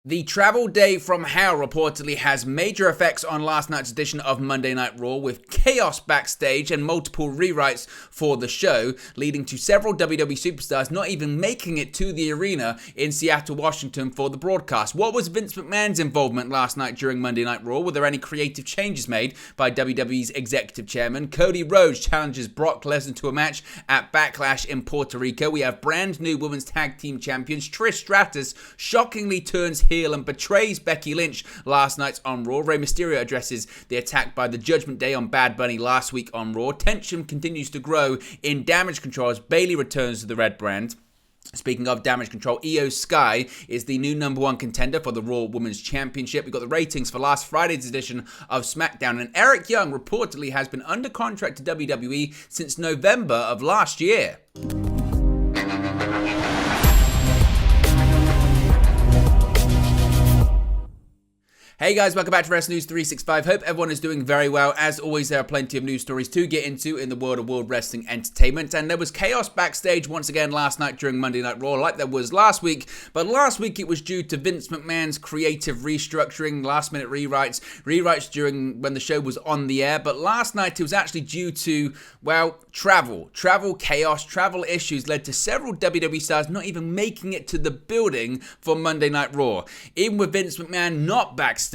The travel day from hell reportedly has major effects on last night's edition of Monday Night Raw, with chaos backstage and multiple rewrites for the show, leading to several WWE superstars not even making it to the arena in Seattle, Washington for the broadcast. What was Vince McMahon's involvement last night during Monday Night Raw? Were there any creative changes made by WWE's executive chairman? Cody Rhodes challenges Brock Lesnar to a match at Backlash in Puerto Rico. We have brand new women's tag team champions. Trish Stratus shockingly turns heel and betrays Becky Lynch last night on Raw. Rey Mysterio addresses the attack by the Judgment Day on Bad Bunny last week on Raw. Tension continues to grow in Damage Control as Bayley returns to the red brand. Speaking of Damage Control, Io Sky is the new number one contender for the Raw Women's Championship. We got the ratings for last Friday's edition of SmackDown, and Eric Young reportedly has been under contract to WWE since November of last year. Hey guys, welcome back to Wrestling News 365. Hope everyone is doing very well. As always, there are plenty of news stories to get into in the world of World Wrestling Entertainment. And there was chaos backstage once again last night during Monday Night Raw, like there was last week. But last week it was due to Vince McMahon's creative restructuring, last-minute rewrites during when the show was on the air. But last night it was actually due to, well, travel chaos, travel issues led to several WWE stars not even making it to the building for Monday Night Raw. Even with Vince McMahon not backstage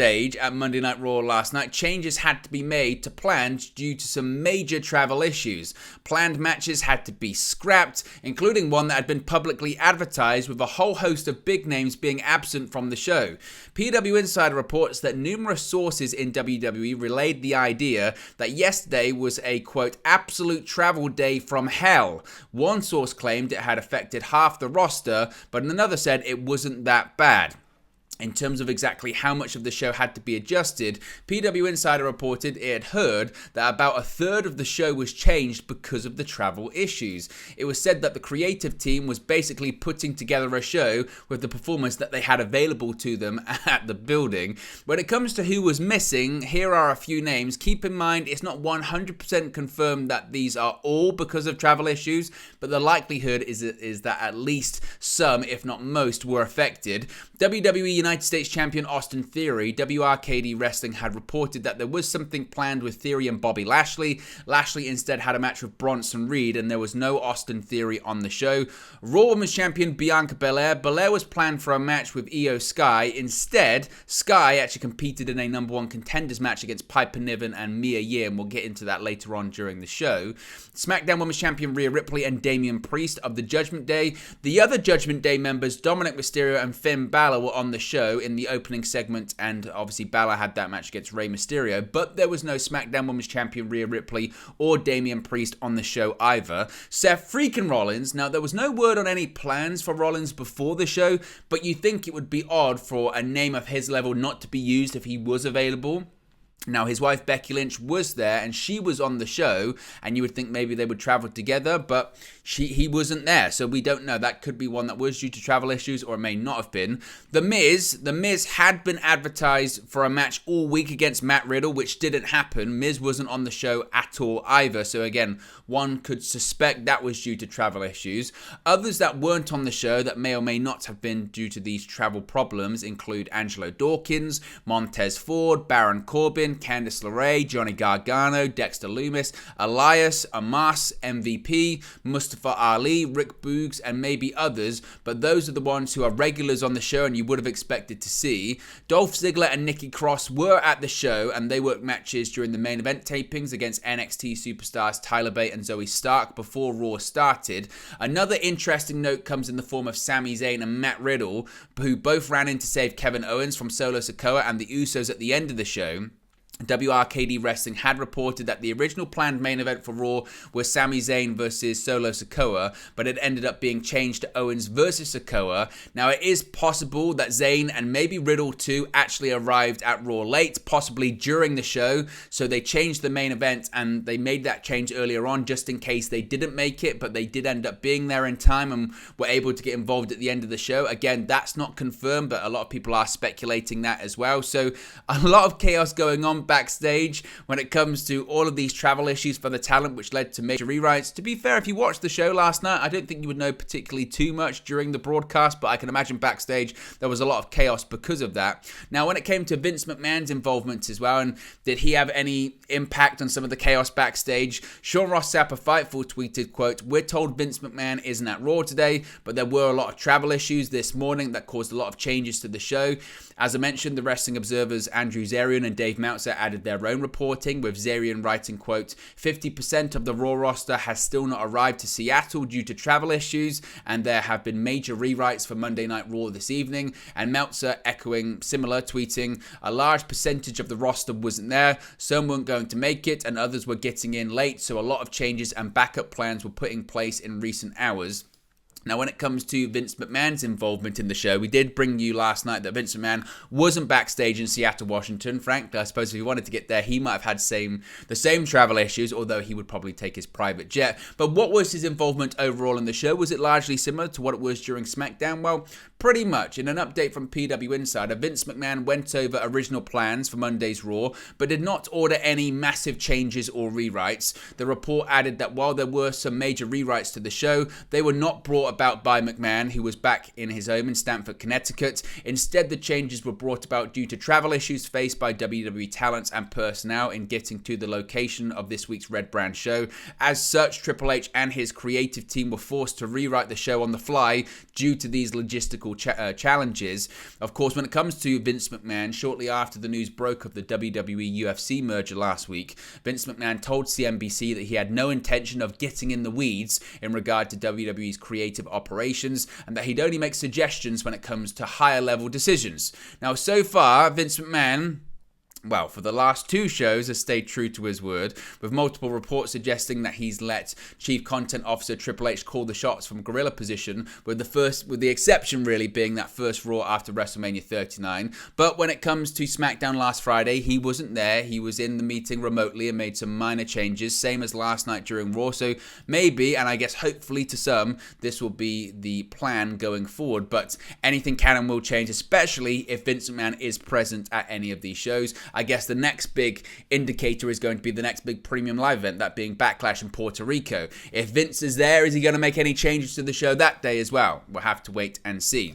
at Monday Night Raw last night, changes had to be made to plans due to some major travel issues. Planned matches had to be scrapped, including one that had been publicly advertised, with a whole host of big names being absent from the show. PW Insider reports that numerous sources in WWE relayed the idea that yesterday was a, quote, absolute travel day from hell. One source claimed it had affected half the roster, but another said it wasn't that bad. In terms of exactly how much of the show had to be adjusted, PW Insider reported it had heard that about a third of the show was changed because of the travel issues. It was said that the creative team was basically putting together a show with the performers that they had available to them at the building. When it comes to who was missing, here are a few names. Keep in mind, it's not 100% confirmed that these are all because of travel issues, but the likelihood is that at least some, if not most, were affected. WWE United States Champion Austin Theory, WRKD Wrestling, had reported that there was something planned with Theory and Bobby Lashley. Lashley instead had a match with Bronson Reed, and there was no Austin Theory on the show. Raw Women's Champion Bianca Belair. Belair was planned for a match with Io Sky. Instead, Sky actually competed in a number one contenders match against Piper Niven and Mia Yim, and we'll get into that later on during the show. SmackDown Women's Champion Rhea Ripley and Damian Priest of the Judgment Day. The other Judgment Day members, Dominic Mysterio and Finn Balor, were on the show in the opening segment, and obviously Balor had that match against Rey Mysterio, but there was no SmackDown Women's Champion Rhea Ripley or Damian Priest on the show either. Seth freaking Rollins. Now, there was no word on any plans for Rollins before the show, but you think it would be odd for a name of his level not to be used if he was available. Now, his wife Becky Lynch was there and she was on the show, and you would think maybe they would travel together, but he wasn't there, so we don't know. That could be one that was due to travel issues, or it may not have been. The Miz had been advertised for a match all week against Matt Riddle, which didn't happen. Miz wasn't on the show at all either, so again, one could suspect that was due to travel issues. Others that weren't on the show that may or may not have been due to these travel problems include Angelo Dawkins, Montez Ford, Baron Corbin, Candice LeRae, Johnny Gargano, Dexter Lumis, Elias, Amos, MVP, Mustafa Ali, Rick Boogs, and maybe others, but those are the ones who are regulars on the show and you would have expected to see. Dolph Ziggler and Nikki Cross were at the show, and they worked matches during the main event tapings against NXT superstars Tyler Bate and Zoe Stark before Raw started. Another interesting note comes in the form of Sami Zayn and Matt Riddle, who both ran in to save Kevin Owens from Solo Sikoa and the Usos at the end of the show. WRKD Wrestling had reported that the original planned main event for Raw was Sami Zayn versus Solo Sikoa, but it ended up being changed to Owens versus Sikoa. Now, it is possible that Zayn and maybe Riddle too actually arrived at Raw late, possibly during the show, so they changed the main event, and they made that change earlier on just in case they didn't make it, but they did end up being there in time and were able to get involved at the end of the show. Again, that's not confirmed, but a lot of people are speculating that as well. So a lot of chaos going on backstage when it comes to all of these travel issues for the talent, which led to major rewrites. To be fair, if you watched the show last night, I don't think you would know particularly too much during the broadcast, but I can imagine backstage there was a lot of chaos because of that. Now, when it came to Vince McMahon's involvement as well, and did he have any impact on some of the chaos backstage, Sean Ross Sapp of Fightful tweeted, quote, "We're told Vince McMahon isn't at Raw today, but there were a lot of travel issues this morning that caused a lot of changes to the show. As I mentioned, the Wrestling Observer's Andrew Zarian and Dave Meltzer added their own reporting, with Zarian writing, quote, 50% of the Raw roster has still not arrived to Seattle due to travel issues, and there have been major rewrites for Monday Night Raw this evening." And Meltzer echoing similar, tweeting, "A large percentage of the roster wasn't there, some weren't going to make it, and others were getting in late, so a lot of changes and backup plans were put in place in recent hours." Now, when it comes to Vince McMahon's involvement in the show, we did bring you last night that Vince McMahon wasn't backstage in Seattle, Washington. Frankly, I suppose if he wanted to get there, he might have had the same travel issues, although he would probably take his private jet. But what was his involvement overall in the show? Was it largely similar to what it was during SmackDown? Well, pretty much. In an update from PW Insider, Vince McMahon went over original plans for Monday's Raw, but did not order any massive changes or rewrites. The report added that while there were some major rewrites to the show, they were not brought about by McMahon, who was back in his home in Stamford, Connecticut. Instead, the changes were brought about due to travel issues faced by WWE talents and personnel in getting to the location of this week's Red Brand show. As such, Triple H and his creative team were forced to rewrite the show on the fly due to these logistical challenges. Of course, when it comes to Vince McMahon, shortly after the news broke of the WWE-UFC merger last week, Vince McMahon told CNBC that he had no intention of getting in the weeds in regard to WWE's creative operations, and that he'd only make suggestions when it comes to higher level decisions. Now, so far, Vince McMahon, well, for the last two shows, has stayed true to his word, with multiple reports suggesting that he's let Chief Content Officer Triple H call the shots from gorilla position, with the exception really being that first Raw after WrestleMania 39. But when it comes to SmackDown last Friday, he wasn't there. He was in the meeting remotely and made some minor changes, same as last night during Raw. So maybe, and I guess hopefully to some, this will be the plan going forward. But anything can and will change, especially if Vince McMahon is present at any of these shows. I guess the next big indicator is going to be the next big premium live event, that being Backlash in Puerto Rico. If Vince is there, is he going to make any changes to the show that day as well? We'll have to wait and see.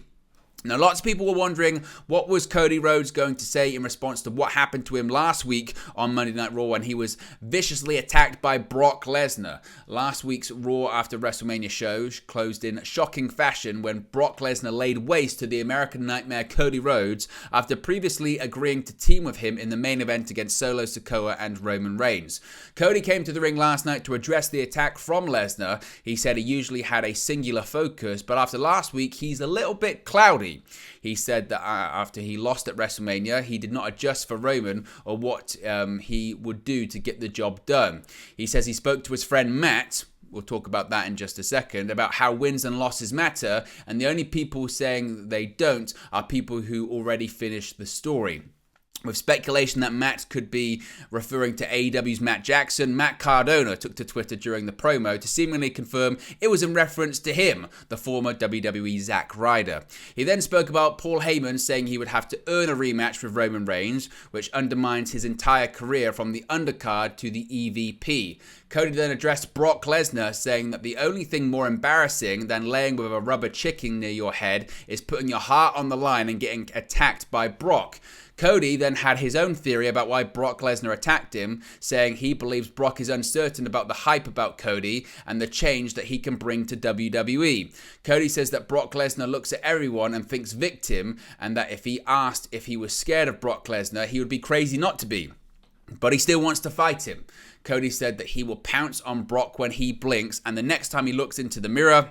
Now, lots of people were wondering, what was Cody Rhodes going to say in response to what happened to him last week on Monday Night Raw when he was viciously attacked by Brock Lesnar. Last week's Raw after WrestleMania show closed in shocking fashion when Brock Lesnar laid waste to the American Nightmare Cody Rhodes after previously agreeing to team with him in the main event against Solo Sikoa and Roman Reigns. Cody came to the ring last night to address the attack from Lesnar. He said he usually had a singular focus, but after last week, he's a little bit cloudy. He said that after he lost at WrestleMania, he did not adjust for Roman or what he would do to get the job done. He says he spoke to his friend Matt, we'll talk about that in just a second, about how wins and losses matter, and the only people saying they don't are people who already finished the story. With speculation that Matt could be referring to AEW's Matt Jackson, Matt Cardona took to Twitter during the promo to seemingly confirm it was in reference to him, the former WWE Zack Ryder. He then spoke about Paul Heyman saying he would have to earn a rematch with Roman Reigns, which undermines his entire career from the undercard to the EVP. Cody then addressed Brock Lesnar, saying that the only thing more embarrassing than laying with a rubber chicken near your head is putting your heart on the line and getting attacked by Brock. Cody then had his own theory about why Brock Lesnar attacked him, saying he believes Brock is uncertain about the hype about Cody and the change that he can bring to WWE. Cody says that Brock Lesnar looks at everyone and thinks victim, and that if he asked if he was scared of Brock Lesnar, he would be crazy not to be. But he still wants to fight him. Cody said that he will pounce on Brock when he blinks, and the next time he looks into the mirror,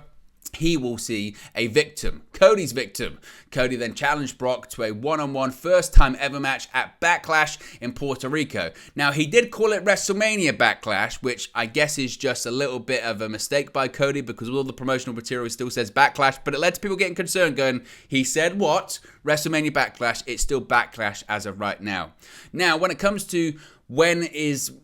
he will see a victim, Cody's victim. Cody then challenged Brock to a one-on-one first time ever match at Backlash in Puerto Rico. Now, he did call it WrestleMania Backlash, which I guess is just a little bit of a mistake by Cody because all the promotional material still says Backlash, but it led to people getting concerned going, he said what? WrestleMania Backlash, it's still Backlash as of right now. Now, when it comes to when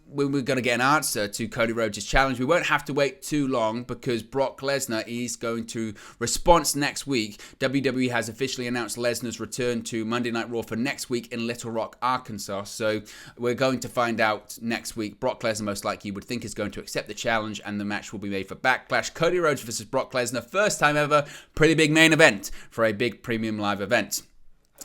we're going to get an answer to Cody Rhodes' challenge. We won't have to wait too long because Brock Lesnar is going to response next week. WWE has officially announced Lesnar's return to Monday Night Raw for next week in Little Rock, Arkansas. So we're going to find out next week. Brock Lesnar most likely you would think is going to accept the challenge, and the match will be made for Backlash. Cody Rhodes versus Brock Lesnar, first time ever, pretty big main event for a big premium live event.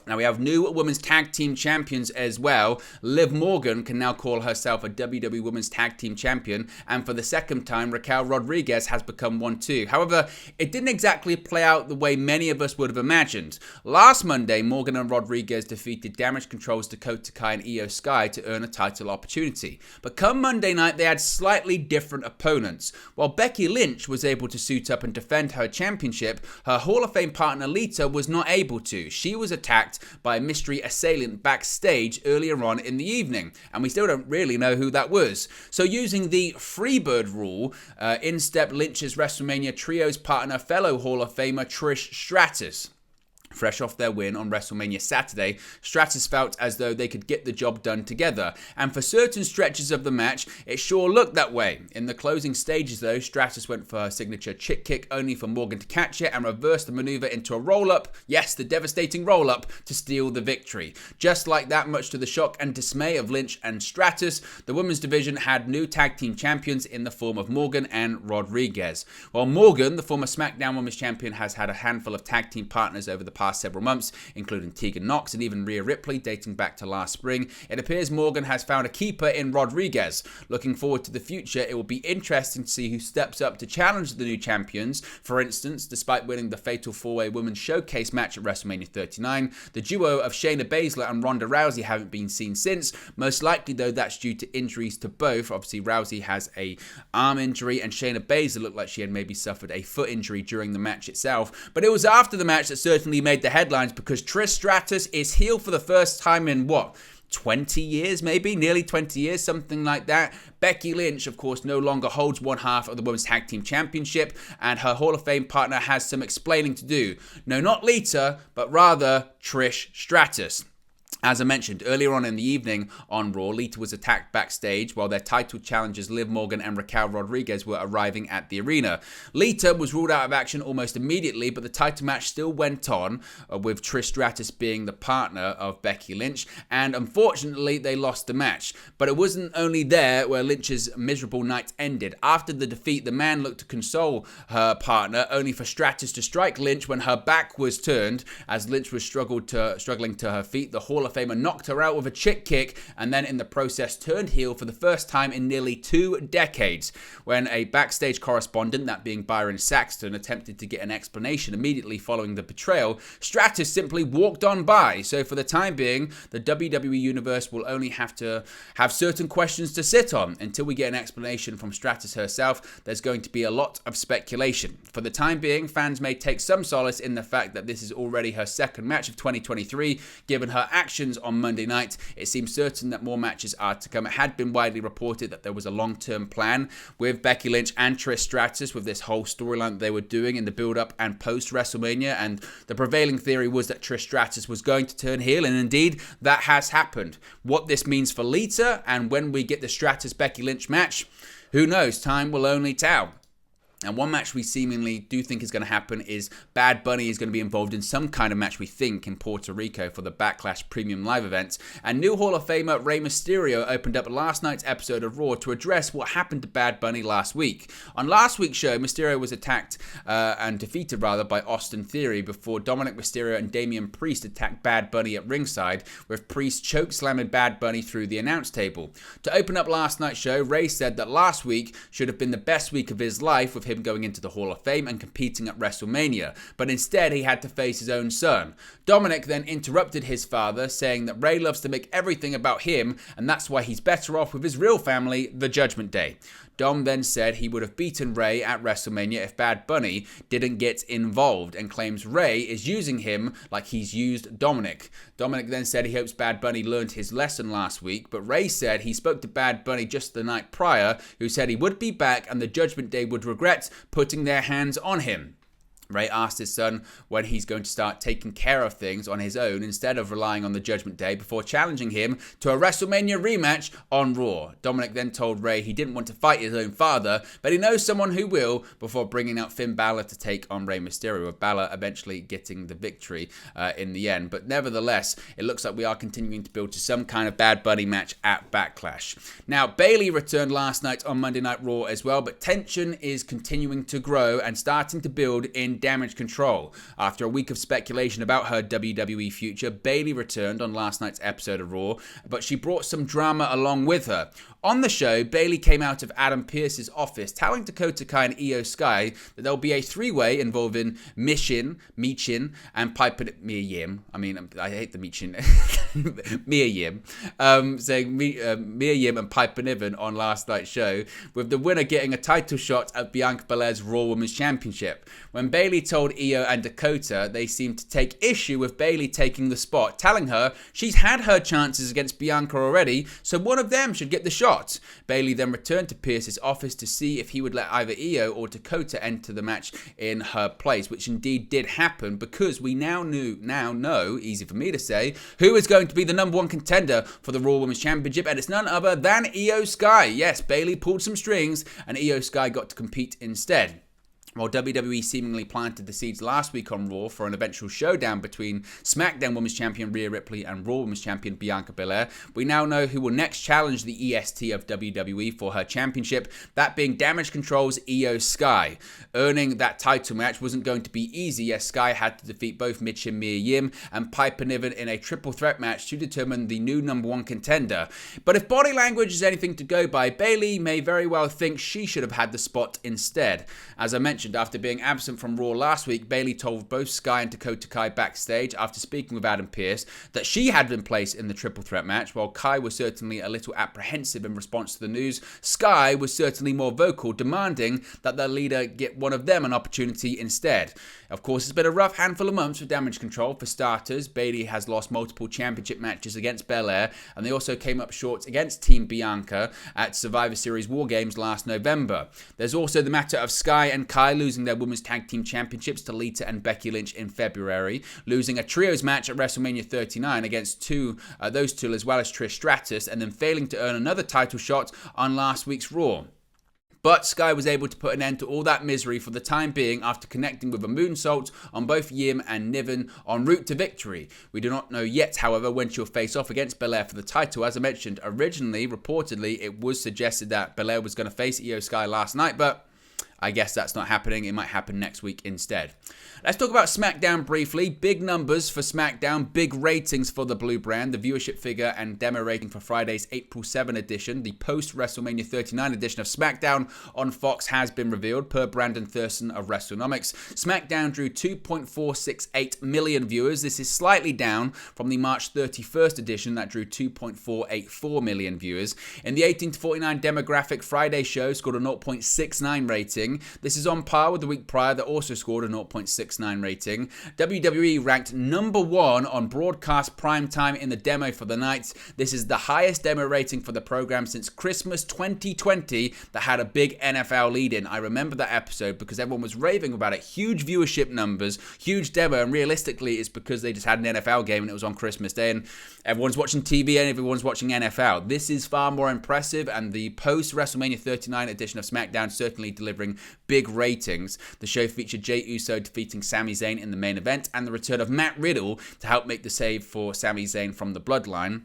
Now we have new women's tag team champions as well. Liv Morgan can now call herself a WWE Women's Tag Team Champion, and for the second time, Raquel Rodriguez has become one too. However, it didn't exactly play out the way many of us would have imagined. Last Monday, Morgan and Rodriguez defeated Damage Control's Dakota Kai and Io Sky to earn a title opportunity. But come Monday night, they had slightly different opponents. While Becky Lynch was able to suit up and defend her championship, her Hall of Fame partner Lita was not able to. She was attacked by a mystery assailant backstage earlier on in the evening, and we still don't really know who that was. So using the Freebird rule, in stepped Lynch's WrestleMania Trios partner, fellow Hall of Famer Trish Stratus. Fresh off their win on WrestleMania Saturday, Stratus felt as though they could get the job done together, and for certain stretches of the match, it sure looked that way. In the closing stages though, Stratus went for her signature chick kick, only for Morgan to catch it and reverse the maneuver into a roll-up, yes, the devastating roll-up, to steal the victory. Just like that, much to the shock and dismay of Lynch and Stratus, the women's division had new tag team champions in the form of Morgan and Rodriguez. While Morgan, the former SmackDown Women's Champion, has had a handful of tag team partners over the past several months, including Tegan Nox and even Rhea Ripley dating back to last spring, it appears Morgan has found a keeper in Rodriguez. Looking forward to the future, it will be interesting to see who steps up to challenge the new champions. For instance, despite winning the Fatal 4-Way Women's Showcase match at WrestleMania 39, the duo of Shayna Baszler and Ronda Rousey haven't been seen since. Most likely though, that's due to injuries to both. Obviously Rousey has a arm injury and Shayna Baszler looked like she had maybe suffered a foot injury during the match itself. But it was after the match that certainly made the headlines, because Trish Stratus is heel for the first time in 20 years, maybe? Nearly 20 years, something like that. Becky Lynch, of course, no longer holds one half of the Women's Tag Team Championship, and her Hall of Fame partner has some explaining to do. No, not Lita, but rather Trish Stratus. As I mentioned earlier on in the evening on Raw, Lita was attacked backstage while their title challengers Liv Morgan and Raquel Rodriguez were arriving at the arena. Lita was ruled out of action almost immediately, but the title match still went on, with Trish Stratus being the partner of Becky Lynch, and unfortunately they lost the match. But it wasn't only there where Lynch's miserable night ended. After the defeat, the man looked to console her partner, only for Stratus to strike Lynch when her back was turned. As Lynch was struggling to her feet, the Hall of Famer knocked her out with a chick kick, and then in the process turned heel for the first time in nearly 2 decades. When a backstage correspondent, that being Byron Saxton, attempted to get an explanation immediately following the betrayal, Stratus simply walked on by. So for the time being, the WWE Universe will only have to have certain questions to sit on. Until we get an explanation from Stratus herself, there's going to be a lot of speculation. For the time being, fans may take some solace in the fact that this is already her second match of 2023, given her actions on Monday night. It seems certain that more matches are to come. It had been widely reported that there was a long-term plan with Becky Lynch and Trish Stratus with this whole storyline that they were doing in the build-up and post-WrestleMania, and the prevailing theory was that Trish Stratus was going to turn heel, and indeed that has happened. What this means for Lita and when we get the Stratus-Becky Lynch match, who knows? Time will only tell. And one match we seemingly do think is going to happen is Bad Bunny is going to be involved in some kind of match, we think, in Puerto Rico for the Backlash Premium Live event. And new Hall of Famer Rey Mysterio opened up last night's episode of Raw to address what happened to Bad Bunny last week. On last week's show, Mysterio was attacked and defeated by Austin Theory before Dominic Mysterio and Damian Priest attacked Bad Bunny at ringside, with Priest chokeslamming Bad Bunny through the announce table. To open up last night's show, Rey said that last week should have been the best week of his life, with him going into the Hall of Fame and competing at WrestleMania, but instead he had to face his own son. Dominic then interrupted his father, saying that Rey loves to make everything about him, and that's why he's better off with his real family, the Judgment Day. Dom then said he would have beaten Rey at WrestleMania if Bad Bunny didn't get involved, and claims Rey is using him like he's used Dominic. Dominic then said he hopes Bad Bunny learned his lesson last week, but Rey said he spoke to Bad Bunny just the night prior, who said he would be back and the Judgment Day would regret putting their hands on him. Ray asked his son when he's going to start taking care of things on his own instead of relying on the Judgment Day before challenging him to a WrestleMania rematch on Raw. Dominic then told Ray he didn't want to fight his own father, but he knows someone who will, before bringing out Finn Balor to take on Rey Mysterio, with Balor eventually getting the victory in the end. But nevertheless, it looks like we are continuing to build to some kind of Bad Bunny match at Backlash. Now, Bayley returned last night on Monday Night Raw as well, but tension is continuing to grow and starting to build in Damage Control. After a week of speculation about her WWE future, Bayley returned on last night's episode of Raw, but she brought some drama along with her. On the show, Bayley came out of Adam Pearce's office telling Dakota Kai and Io Sky that there'll be a three-way involving Michin, and Piper Mia Yim. I mean, I hate the Michin. Mia Yim. Saying Mia Yim and Piper Niven on last night's show, with the winner getting a title shot at Bianca Belair's Raw Women's Championship. When Bayley told Io and Dakota, they seemed to take issue with Bayley taking the spot, telling her she's had her chances against Bianca already, so one of them should get the shot. Bayley then returned to Pearce's office to see if he would let either Io or Dakota enter the match in her place, which indeed did happen, because we now know, easy for me to say, who is going to be the number one contender for the Raw Women's Championship, and it's none other than Io Sky. Yes, Bayley pulled some strings, and Io Sky got to compete instead. While WWE seemingly planted the seeds last week on Raw for an eventual showdown between SmackDown Women's Champion Rhea Ripley and Raw Women's Champion Bianca Belair, we now know who will next challenge the EST of WWE for her championship, that being Damage Control's Io Sky. Earning that title match wasn't going to be easy, as Sky had to defeat both Mitch and Mia Yim and Piper Niven in a triple threat match to determine the new number one contender. But if body language is anything to go by, Bayley may very well think she should have had the spot instead. As I mentioned, after being absent from Raw last week, Bayley told both Sky and Dakota Kai backstage after speaking with Adam Pearce that she had been placed in the triple threat match. While Kai was certainly a little apprehensive in response to the news, Sky was certainly more vocal, demanding that their leader get one of them an opportunity instead. Of course, it's been a rough handful of months with Damage Control. For starters, Bayley has lost multiple championship matches against Belair, and they also came up short against Team Bianca at Survivor Series War Games last November. There's also the matter of Sky and Kai losing their Women's Tag Team Championships to Lita and Becky Lynch in February, losing a trios match at WrestleMania 39 against those two as well as Trish Stratus, and then failing to earn another title shot on last week's Raw. But Sky was able to put an end to all that misery for the time being after connecting with a moonsault on both Yim and Niven en route to victory. We do not know yet, however, when she'll face off against Belair for the title. As I mentioned, originally, reportedly, it was suggested that Belair was going to face Io Sky last night, but I guess that's not happening. It might happen next week instead. Let's talk about SmackDown briefly. Big numbers for SmackDown, big ratings for the Blue brand. The viewership figure and demo rating for Friday's April 7 edition, the post-WrestleMania 39 edition of SmackDown on Fox, has been revealed per Brandon Thurston of WrestleNomics. SmackDown drew 2.468 million viewers. This is slightly down from the March 31st edition that drew 2.484 million viewers. In the 18 to 49 demographic, Friday's show scored a 0.69 rating. This is on par with the week prior that also scored a 0.69 rating. WWE ranked number one on broadcast prime time in the demo for the night. This is the highest demo rating for the program since Christmas 2020 that had a big NFL lead in. I remember that episode because everyone was raving about it. Huge viewership numbers, huge demo, and realistically it's because they just had an NFL game and it was on Christmas Day and everyone's watching TV and everyone's watching NFL. This is far more impressive, and the post-WrestleMania 39 edition of SmackDown certainly delivering big ratings. The show featured Jey Uso defeating Sami Zayn in the main event, and the return of Matt Riddle to help make the save for Sami Zayn from the Bloodline.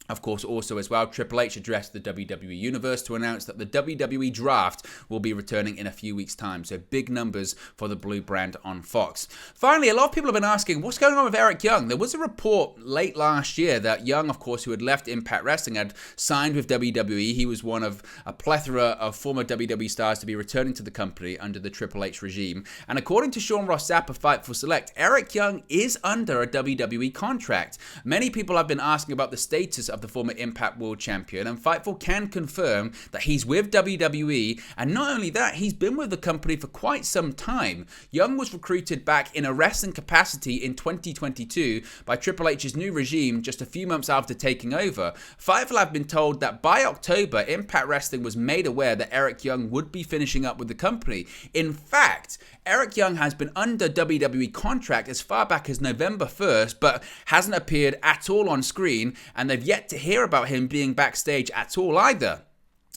Of course, also as well, Triple H addressed the WWE Universe to announce that the WWE Draft will be returning in a few weeks' time. So big numbers for the Blue brand on Fox. Finally, a lot of people have been asking, what's going on with Eric Young? There was a report late last year that Young, of course, who had left Impact Wrestling, had signed with WWE. He was one of a plethora of former WWE stars to be returning to the company under the Triple H regime. And according to Sean Ross Sapp of Fightful Select, Eric Young is under a WWE contract. Many people have been asking about the status of the former Impact World Champion, and Fightful can confirm that he's with WWE, and not only that, he's been with the company for quite some time. Young was recruited back in a wrestling capacity in 2022 by Triple H's new regime just a few months after taking over. Fightful have been told that by October, Impact Wrestling was made aware that Eric Young would be finishing up with the company. In fact, Eric Young has been under WWE contract as far back as November 1st, but hasn't appeared at all on screen, and they've yet to hear about him being backstage at all either.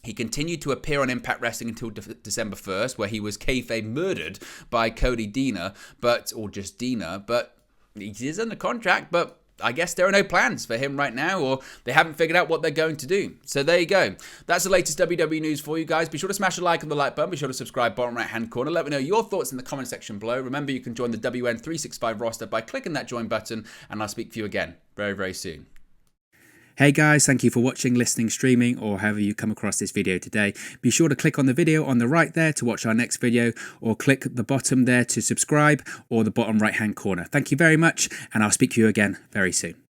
He continued to appear on Impact Wrestling until December 1st, where he was kayfabe murdered by Cody Deaner, or just Deaner, but he is under contract, but I guess there are no plans for him right now, or they haven't figured out what they're going to do. So there you go. That's the latest WWE news for you guys. Be sure to smash a like on the like button. Be sure to subscribe bottom right hand corner. Let me know your thoughts in the comment section below. Remember, you can join the WN365 roster by clicking that join button, and I'll speak to you again very, very soon. Hey guys, thank you for watching, listening, streaming, or however you come across this video today. Be sure to click on the video on the right there to watch our next video, or click the bottom there to subscribe, or the bottom right hand corner. Thank you very much, and I'll speak to you again very soon.